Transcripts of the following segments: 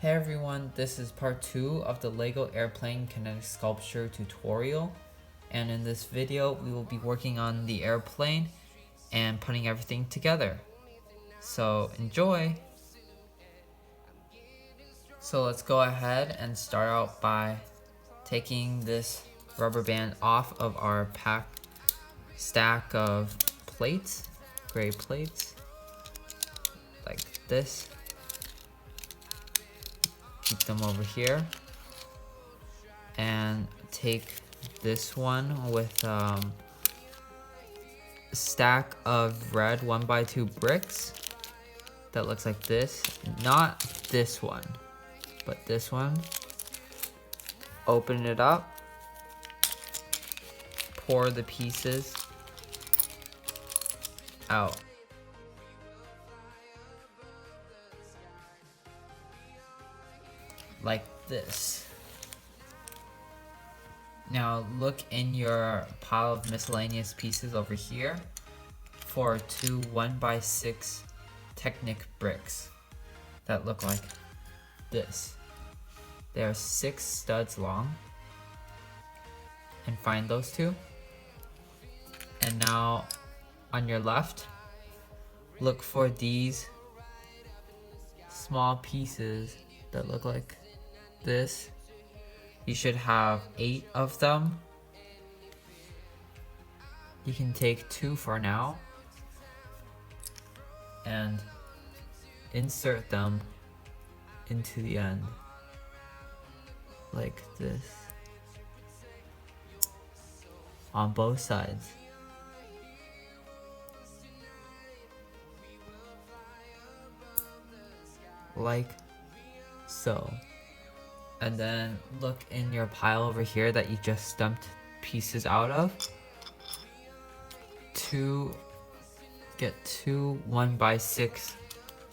Hey everyone, this is part 2 of the LEGO airplane kinetic sculpture tutorial, and in this video we will be working on the airplane and putting everything together. So enjoy! So let's go ahead and start out by taking this rubber band off of our stack of plates, gray plates, like this. Keep them over here, and take this one with a stack of red 1x2 bricks that looks like this. Not this one, but this one. Open it up, pour the pieces out. Like this. Now look in your pile of miscellaneous pieces over here for two 1x6 Kinetic bricks that look like this. They are 6 studs long, and find those two. And now on your left, look for these small pieces that look like this. You should have 8 of them. You can take 2 for now and insert them into the end like this on both sides. Like so. And then look in your pile over here that you just stumped pieces out of. Get two 1x6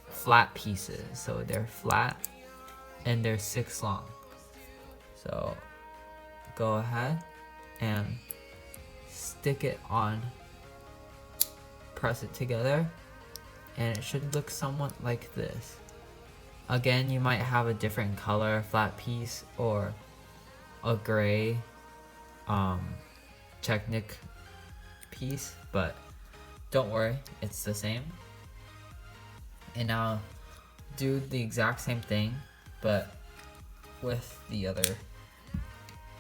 flat pieces. So they're flat and they're 6 long. So go ahead and stick it on, press it together, and it should look somewhat like this. Again, you might have a different color flat piece or a gray Kinetic piece, but don't worry, it's the same. And now do the exact same thing, but with the other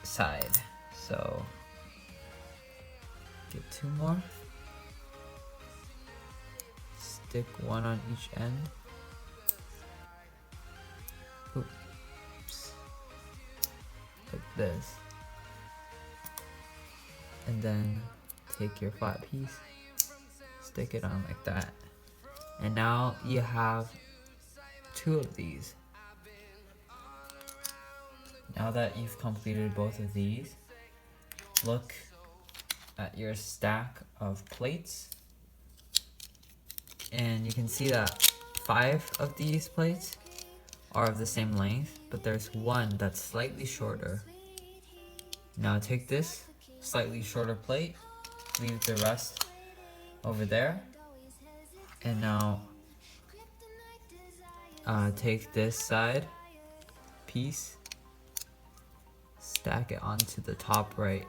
side. So get 2 more, stick one on each end. Oops. Like this, and then take your flat piece, stick it on like that, and now you have 2 of these. Now that you've completed both of these, look at your stack of plates, and you can see that 5 of these plates are of the same length, but there's one that's slightly shorter. Now take this slightly shorter plate, leave the rest over there, and now take this side piece, stack it onto the top right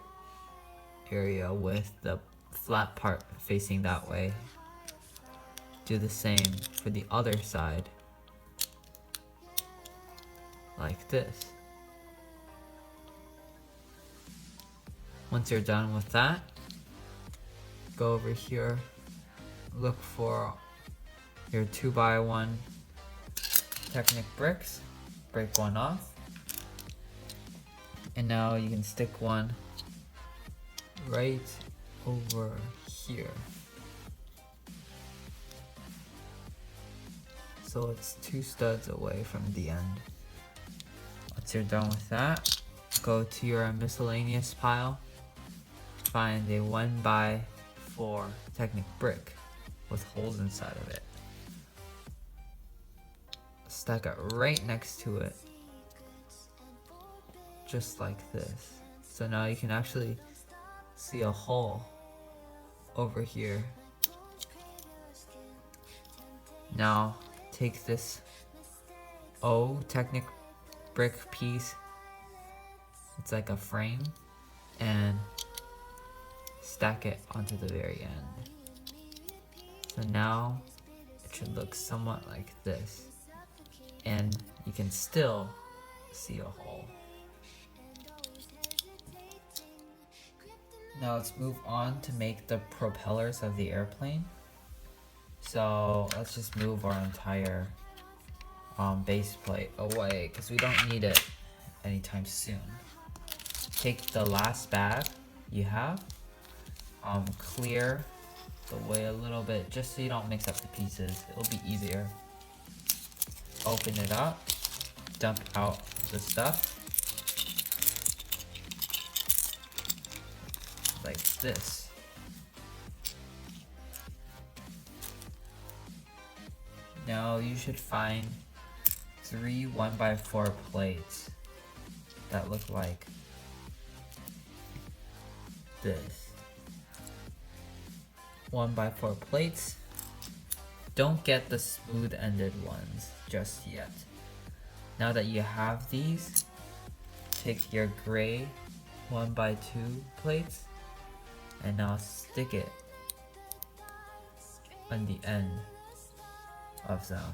area with the flat part facing that way. Do the same for the other side, like this. Once you're done with that, go over here, look for your 2x1 Kinetic bricks, break one off, and now you can stick one right over here. So it's 2 studs away from the end. Once you're done with that, go to your miscellaneous pile, find a 1x4 Kinetic brick with holes inside of it. Stack it right next to it, just like this. So now you can actually see a hole over here. Now take this O Technic brick piece. It's like a frame, and stack it onto the very end. So now it should look somewhat like this, and you can still see a hole. Now let's move on to make the propellers of the airplane. So let's just move our entire base plate away because we don't need it anytime soon. Take the last bag you have, clear the way a little bit just so you don't mix up the pieces. It'll be easier. Open it up, dump out the stuff like this. Now you should find 3 1x4 plates that look like this. 1x4 plates. Don't get the smooth ended ones just yet. Now that you have these, take your gray 1x2 plates and now stick it on the end of them.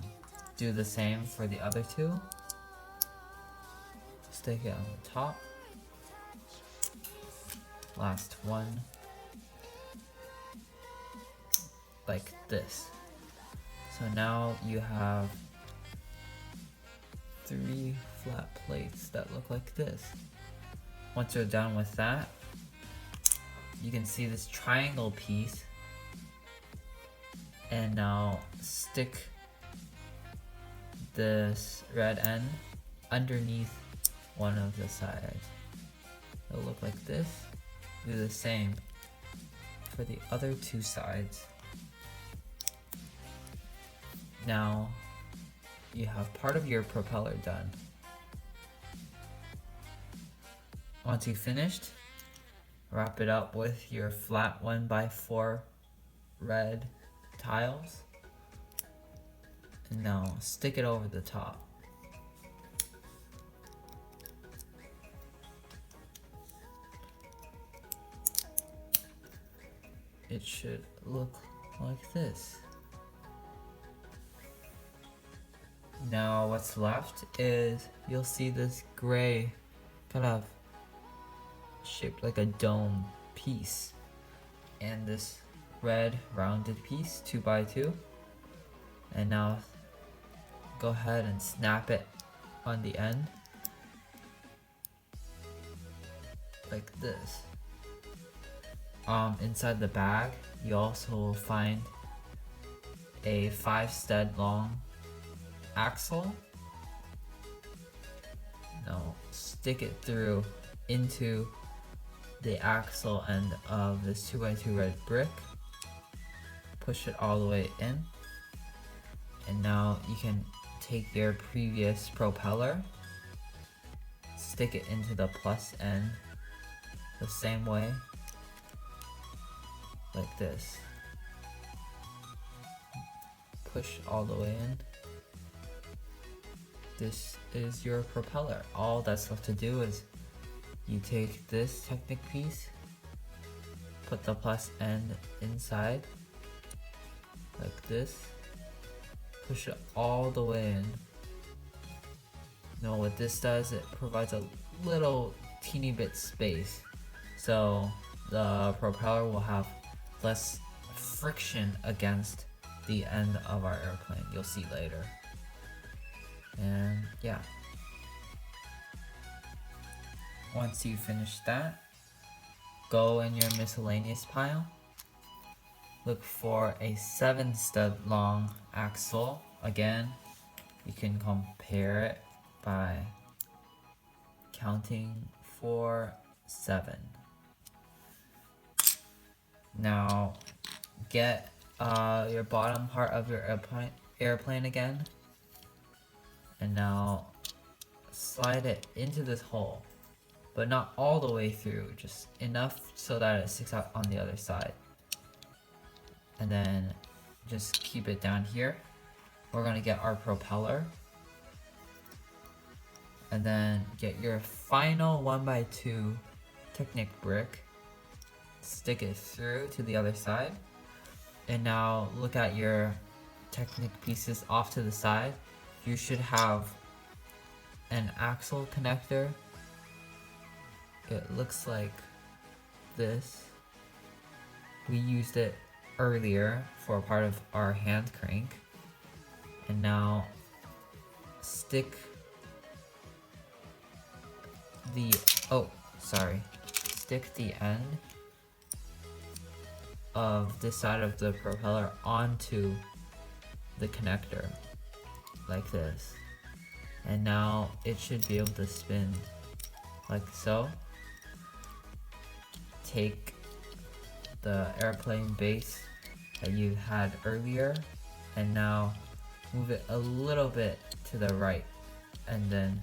Do the same for the other two. Stick it on the top. Last one. Like this. So now you have 3 flat plates that look like this. Once you're done with that, you can see this triangle piece, and now stick this red end underneath one of the sides. It'll look like this. Do the same for the other 2 sides. Now you have part of your propeller done. Once you've finished, wrap it up with your flat 1x4 red tiles, and now stick it over the top. It should look like this. Now what's left is you'll see this gray kind of shaped like a dome piece, and this red rounded piece 2x2, and now go ahead and snap it on the end like this. Inside the bag you also will find a 5 stud long axle. Now stick it through into the axle end of this 2x2 red brick. Push it all the way in, and now you can take your previous propeller, stick it into the plus end the same way, like this. Push all the way in. This is your propeller. All that's left to do is you take this Technic piece, put the plus end inside like this, push it all the way in. Now what this does, it provides a little teeny bit space, so the propeller will have less friction against the end of our airplane. You'll see later. And yeah, once you finish that, go in your miscellaneous pile, look for a 7 stud long axle. Again, you can compare it by counting 4, 7. Now get your bottom part of your airplane again, and now slide it into this hole, but not all the way through, just enough so that it sticks out on the other side. And then just keep it down here. We're gonna get our propeller, and then get your final 1x2 Kinetic brick, stick it through to the other side, and now look at your Kinetic pieces off to the side. You should have an axle connector. It looks like this. We used it earlier for part of our hand crank, and now stick the stick the end of this side of the propeller onto the connector like this, and now it should be able to spin like so. Take the airplane base that you had earlier and now move it a little bit to the right, and then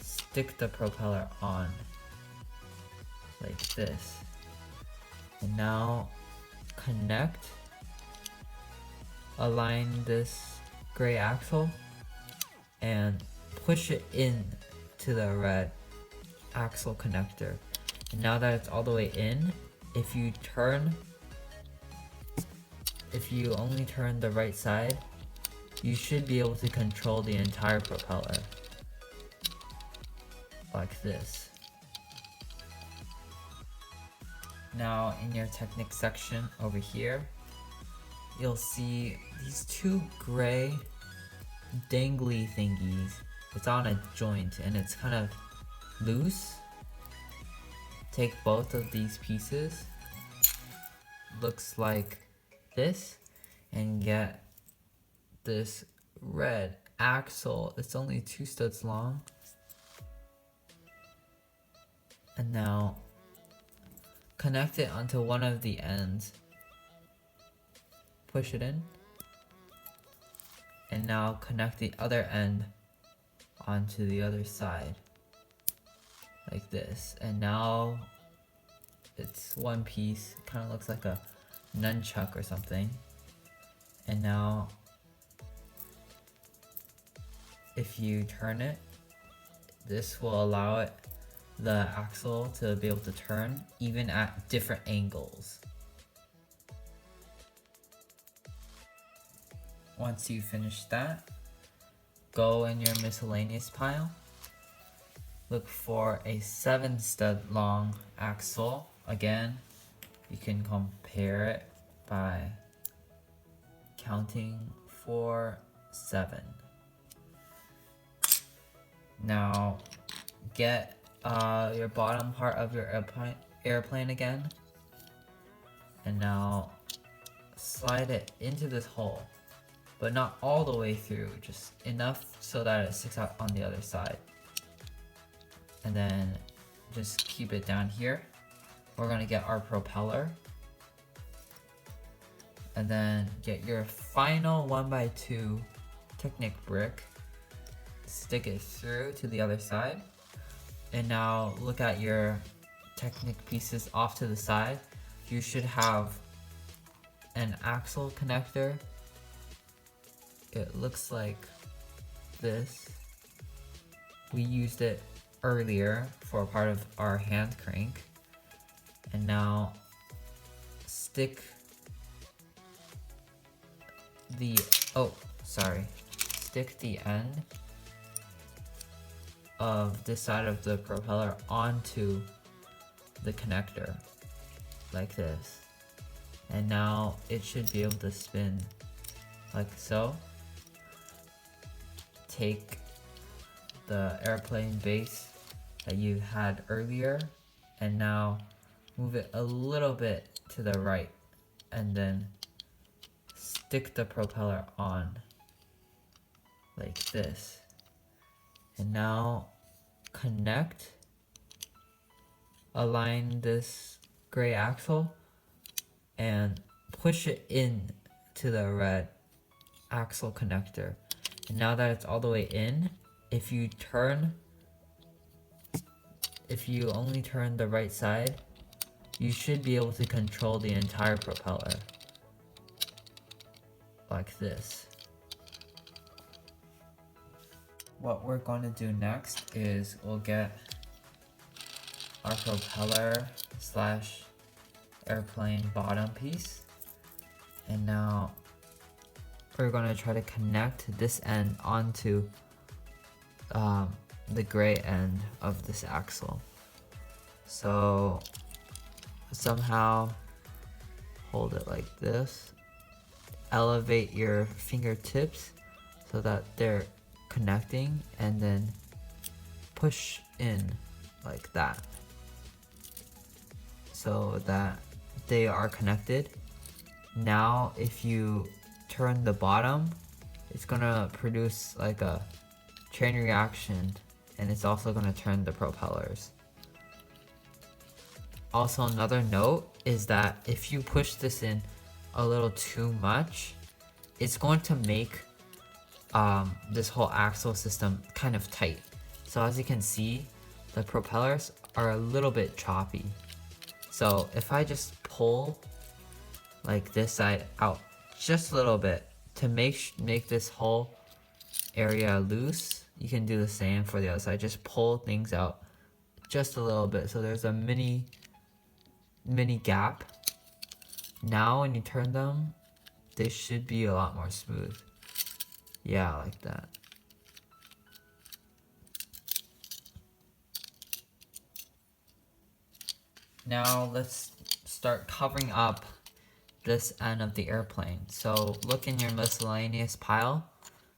stick the propeller on like this, and now align this gray axle and push it in to the red axle connector. And now that it's all the way in, if you only turn the right side, you should be able to control the entire propeller like this. Now in your Kinetic section over here, you'll see these two gray dangly thingies. It's on a joint and it's kind of loose. Take both of these pieces, looks like this, and get this red axle. It's only 2 studs long. And now connect it onto one of the ends. Push it in. And now connect the other end onto the other side. Like this. And now it's one piece. It kind of looks like a nunchuck or something. And now if you turn it, this will allow the axle to be able to turn even at different angles. Once you finish that, go in your miscellaneous pile. Look for a 7 stud long axle. Again, you can compare it by counting 4, 7. Now get your bottom part of your airplane again, and now slide it into this hole, but not all the way through, just enough so that it sticks out on the other side. And then just keep it down here. We're gonna get our propeller, and then get your final 1x2 Kinetic brick, stick it through to the other side, and now look at your Kinetic pieces off to the side. You should have an axle connector. It looks like this. We used it earlier for part of our hand crank, and now stick the end of this side of the propeller onto the connector like this, and now it should be able to spin like so. Take the airplane base that you had earlier and now move it a little bit to the right, and then stick the propeller on like this, and now align this gray axle and push it in to the red axle connector. And now that it's all the way in, if you only turn the right side, you should be able to control the entire propeller like this. what we're going to do next is we'll get our propeller slash airplane bottom piece, and now we're going to try to connect this end onto the gray end of this axle. So somehow hold it like this, elevate your fingertips so that they're connecting, and then push in like that so that they are connected. Now if you turn the bottom, it's gonna produce like a chain reaction, and it's also gonna turn the propellers. Also, another note is that if you push this in a little too much, it's going to make this whole axle system kind of tight. So as you can see, the propellers are a little bit choppy. So if I just pull like this side out just a little bit to make this whole area loose, you can do the same for the other side. Just pull things out just a little bit so there's a mini gap. Now when you turn them, they should be a lot more smooth. Yeah, like that. Now let's start covering up this end of the airplane. So look in your miscellaneous pile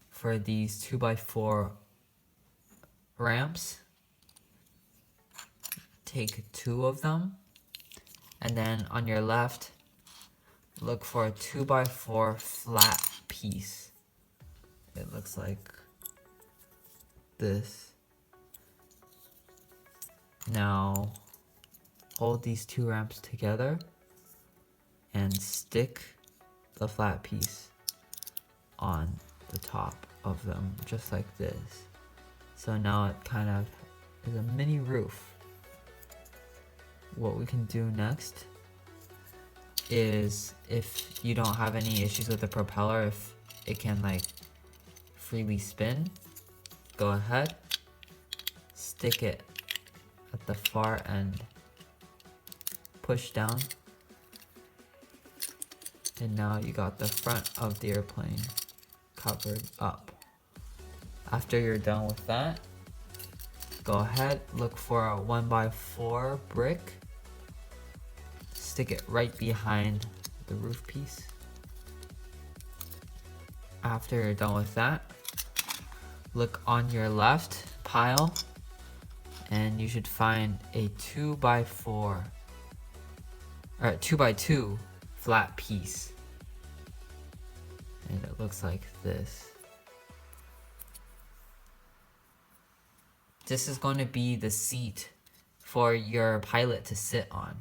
for these 2x4 ramps. Take 2 of them, and then on your left, look for a 2x4 flat piece. It looks like this. Now hold these 2 ramps together and stick the flat piece on the top of them, just like this. So now it kind of is a mini roof. What we can do next is, if you don't have any issues with the propeller, if it can like freely spin, go ahead, stick it at the far end, push down, and now you got the front of the airplane covered up. After you're done with that, go ahead, look for a 1x4 brick, stick it right behind the roof piece. After you're done with that, look on your left pile, and you should find a 2x4 or 2x2 flat piece, and it looks like this. This is going to be the seat for your pilot to sit on.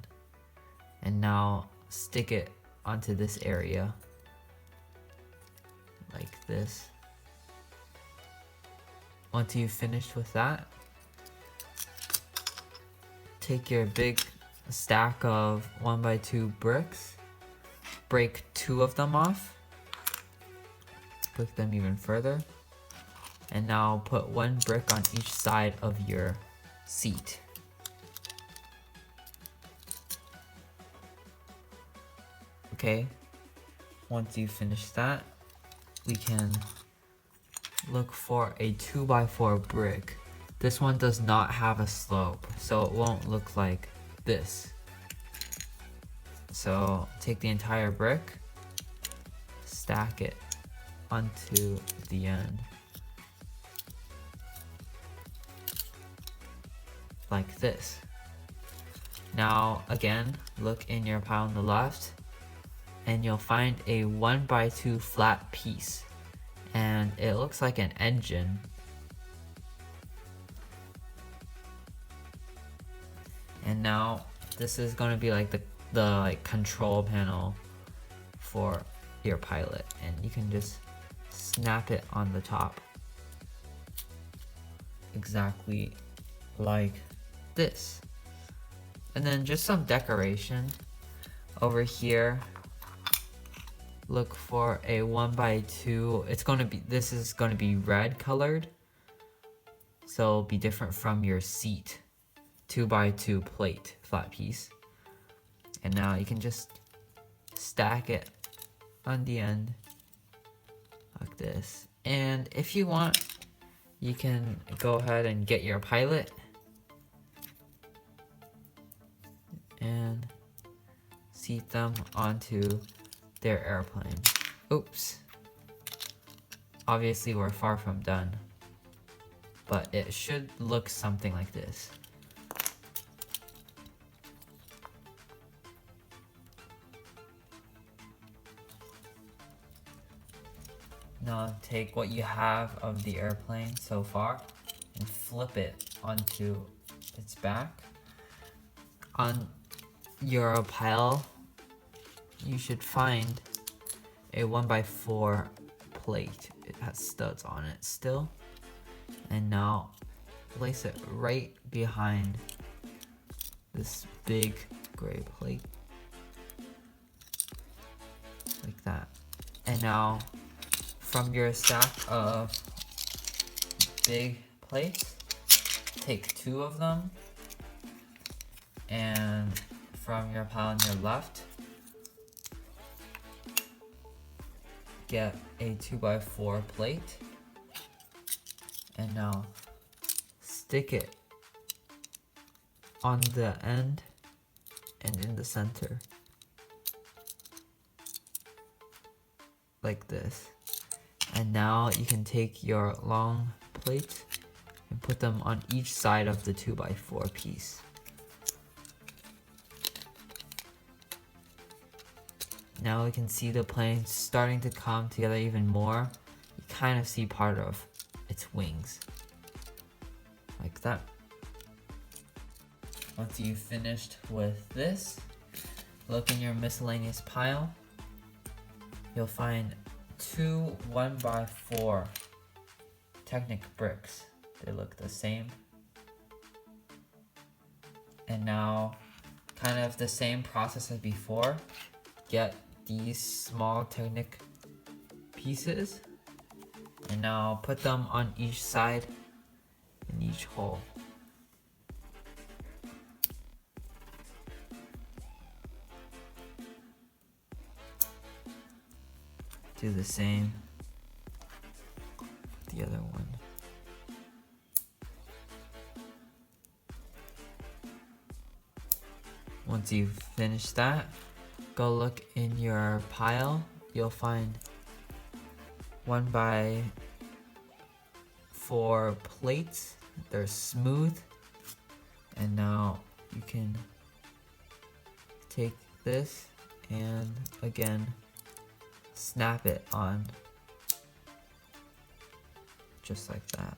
And now stick it onto this area like this. Once you've finished with that, take your big stack of 1x2 bricks, break 2 of them off, break them even further, and now put 1 brick on each side of your seat. Okay, once you finish that, we can look for a 2x4 brick. This one does not have a slope, so it won't look like this. So take the entire brick, stack it onto the end like this. Now again, look in your pile on the left, and you'll find a 1x2 flat piece, and it looks like an engine. And now this is going to be like the control panel for your pilot, and you can just snap it on the top exactly like this. And then just some decoration over here. Look for a 1x2. This is going to be red colored. so it'll be different from your seat 2x2 plate flat piece. And now you can just stack it on the end like this. And if you want, you can go ahead and get your pilot and seat them onto their airplane. Oops. Obviously we're far from done, but it should look something like this. Now take what you have of the airplane so far and flip it onto its back. On your pile, you should find a 1x4 plate. It has studs on it still. And now place it right behind this big gray plate. Like that. And now from your stack of big plates, take 2 of them, and from your pile on your left, get a 2x4 plate, and now stick it on the end and in the center, like this. And now you can take your long plates and put them on each side of the 2x4 piece. Now we can see the plane starting to come together even more. You kind of see part of its wings, like that. Once you've finished with this, look in your miscellaneous pile. You'll find 2 1x4 Technic bricks. They look the same. And now, kind of the same process as before. Get these small Technic pieces and now put them on each side in each hole. Do the same with the other one. Once you've finished that, go look in your pile. You'll find 1x4 plates. They're smooth. And now you can take this and again snap it on just like that.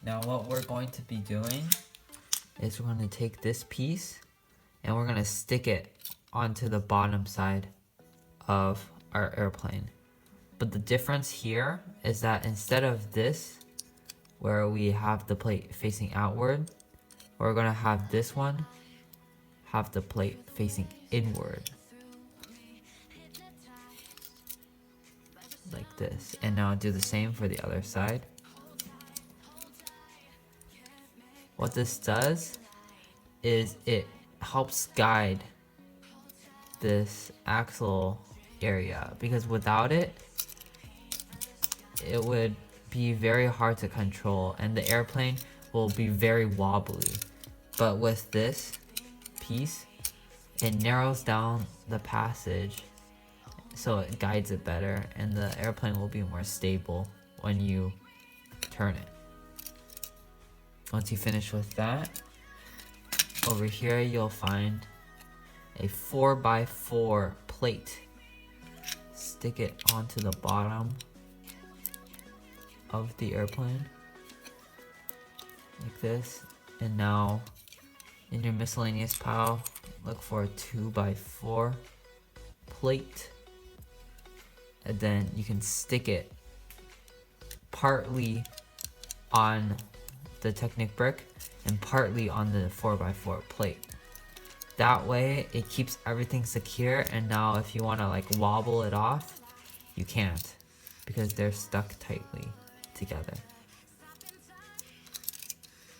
Now what we're going to be doing is we're going to take this piece and we're going to stick it onto the bottom side of our airplane. But the difference here is that instead of this, where we have the plate facing outward, we're going to have this one have the plate facing inward. Like this. And now do the same for the other side. What this does is it helps guide this axle area, because without it, it would be very hard to control and the airplane will be very wobbly. But with this piece, it narrows down the passage so it guides it better and the airplane will be more stable when you turn it. Once you finish with that, over here you'll find a 4x4 plate. Stick it onto the bottom of the airplane like this. And now in your miscellaneous pile, look for a 2x4 plate, and then you can stick it partly on the Technic brick and partly on the 4x4 plate. That way it keeps everything secure, and now if you want to like wobble it off, you can't because they're stuck tightly together.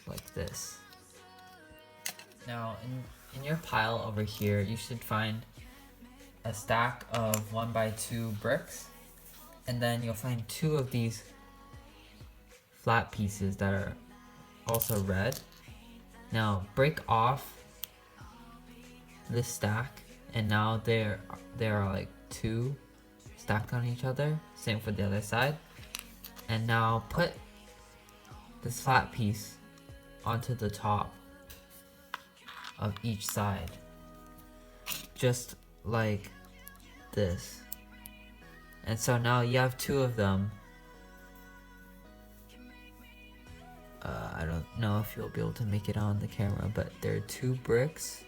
Like this. Now in your pile over here, you should find a stack of 1x2 bricks, and then you'll find 2 of these flat pieces that are also red. Now break off this stack, and now there are like 2 stacked on each other. Same for the other side. And now put this flat piece onto the top of each side, just like this. And so now you have 2 of them. I don't know if you'll be able to make it on the camera, but there are 2 bricks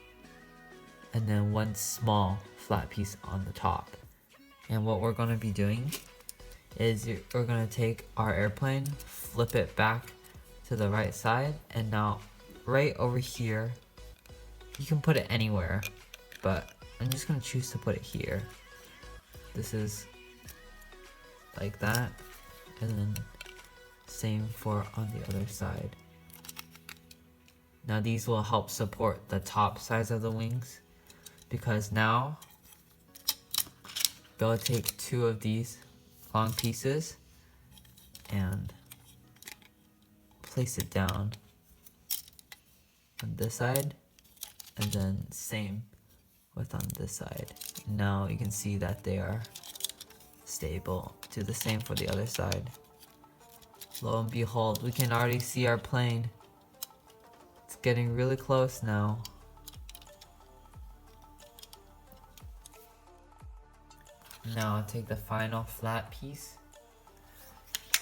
and then 1 small flat piece on the top. And what we're going to be doing is we're going to take our airplane, flip it back to the right side, and now right over here, you can put it anywhere, but I'm just going to choose to put it here. This is like that, and then same for on the other side. Now these will help support the top sides of the wings, because now they'll take 2 of these long pieces and place it down on this side, and then same with on this side. Now you can see that they are stable. Do the same for the other side. Lo and behold, we can already see our plane. It's getting really close now. Now I'll take the final flat piece,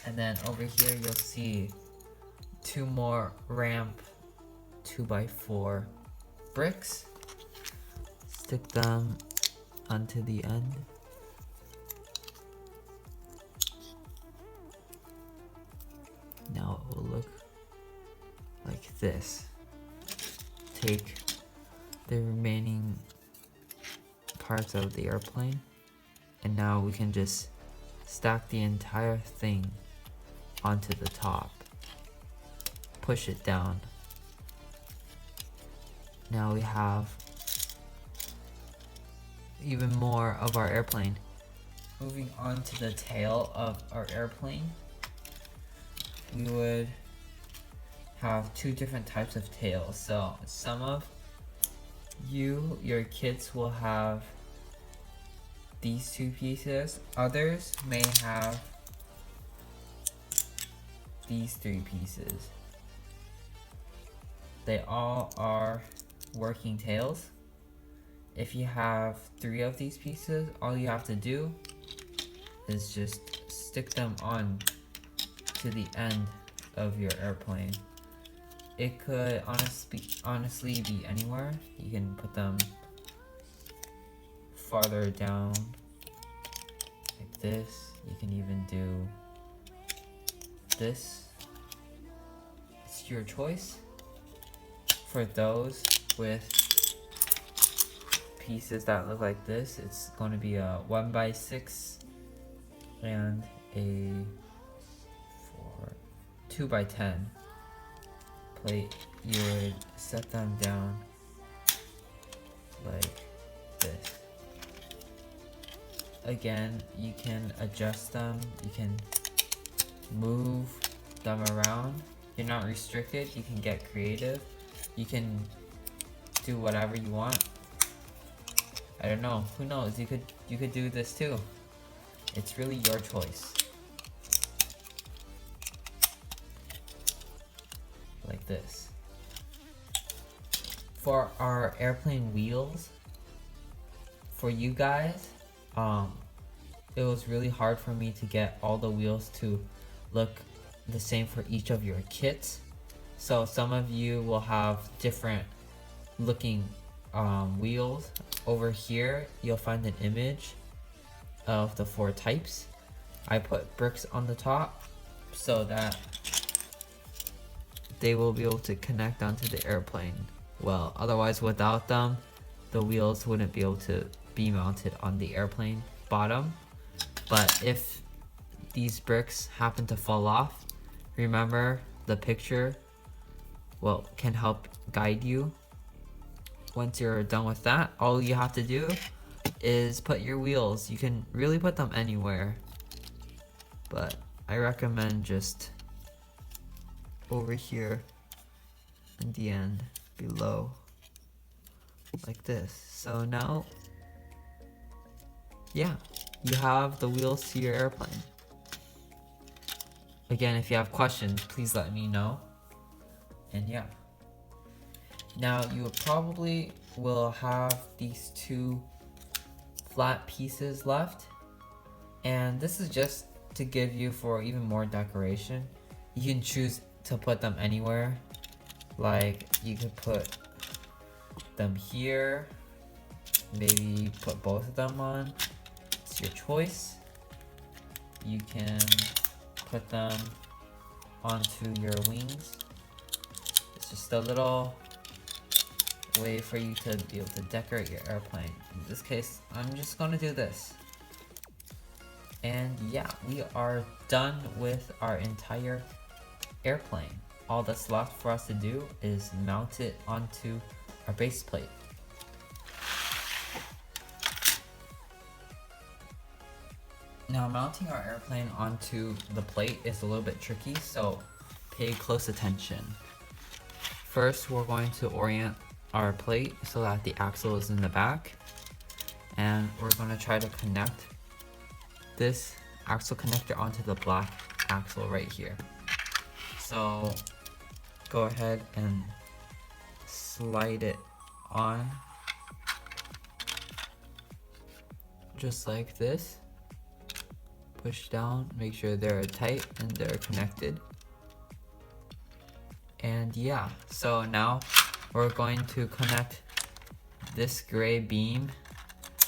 and then over here you'll see 2 more ramp 2x4 bricks. Stick them onto the end. Now it will look like this. Take the remaining parts of the airplane, and now we can just stack the entire thing onto the top. Push it down. Now we have even more of our airplane. Moving on to the tail of our airplane, we would have 2 different types of tails. So some of your kids will have these 2 pieces. Others may have these 3 pieces. They all are working tails. If you have 3 of these pieces, all you have to do is just stick them on to the end of your airplane. It could honestly be anywhere. You can put them farther down like this. You can even do this. It's your choice. For those with pieces that look like this, it's going to be a 1x6 and a 2x10 plate. You would set them down like this. Again, you can adjust them, you can move them around. You're not restricted, you can get creative. You can do whatever you want. I don't know, who knows, you could do this too. It's really your choice. Like this. For our airplane wheels, for you guys, it was really hard for me to get all the wheels to look the same for each of your kits. So some of you will have different looking wheels. Over here, you'll find an image of the 4 types. I put bricks on the top so that they will be able to connect onto the airplane. Well, otherwise without them, the wheels wouldn't be able to be mounted on the airplane bottom. But if these bricks happen to fall off, remember the picture can help guide you. Once you're done with that, all you have to do is put your wheels. You can really put them anywhere, but I recommend just over here in the end below, like this. So now, yeah, you have the wheels to your airplane. Again, if you have questions, please let me know. And yeah, now you probably will have these two flat pieces left, and this is just to give you for even more decoration. You can choose to put them anywhere, like you could put them here, maybe put both of them on, it's your choice. You can put them onto your wings. It's just a little way for you to be able to decorate your airplane. In this case, I'm just gonna do this. And yeah, we are done with our entire airplane. All that's left for us to do is mount it onto our base plate. Now, mounting our airplane onto the plate is a little bit tricky, so pay close attention. First, we're going to orient our plate so that the axle is in the back, and we're going to try to connect this axle connector onto the black axle right here. So go ahead and slide it on just like this. Push down, make sure they're tight and they're connected. And yeah, so now we're going to connect this gray beam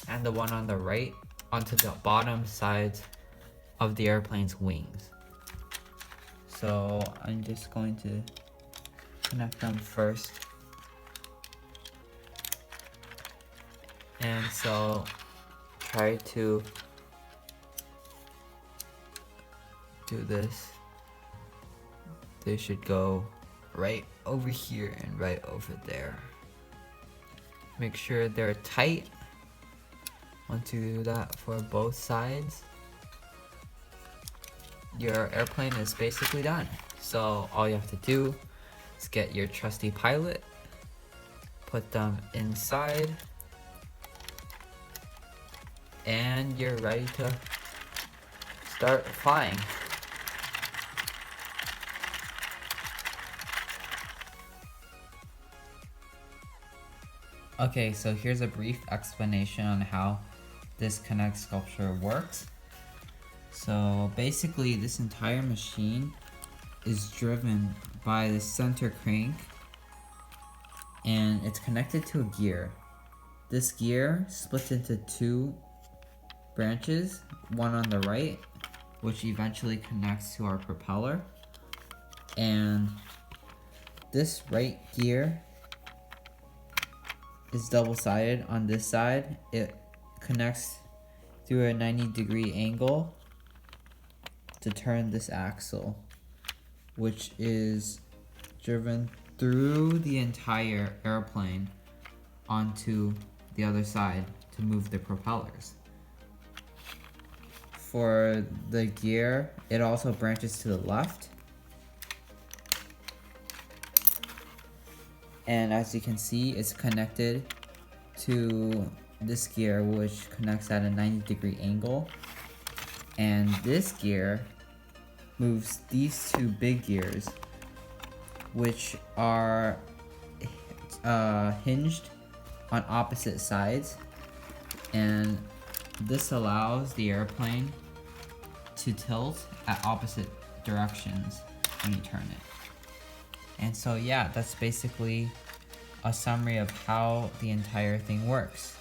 and the one on the right onto the bottom sides of the airplane's wings. So I'm just going to connect them first. And so try to do this. They should go right over here and right over there. Make sure they're tight. Once you do that for both sides, your airplane is basically done. So all you have to do is get your trusty pilot, put them inside, and you're ready to start flying. Okay, so here's a brief explanation on how this Kinetic sculpture works. So basically, this entire machine is driven by the center crank, and it's connected to a gear. This gear splits into two branches, one on the right, which eventually connects to our propeller, and this right gear is double-sided. On this side, it connects through a 90-degree angle to turn this axle, which is driven through the entire airplane onto the other side to move the propellers. For the gear, it also branches to the left. And as you can see, it's connected to this gear, which connects at a 90-degree angle. And this gear moves these two big gears, which are hinged on opposite sides. And this allows the airplane to tilt at opposite directions when you turn it. And so yeah, that's basically a summary of how the entire thing works.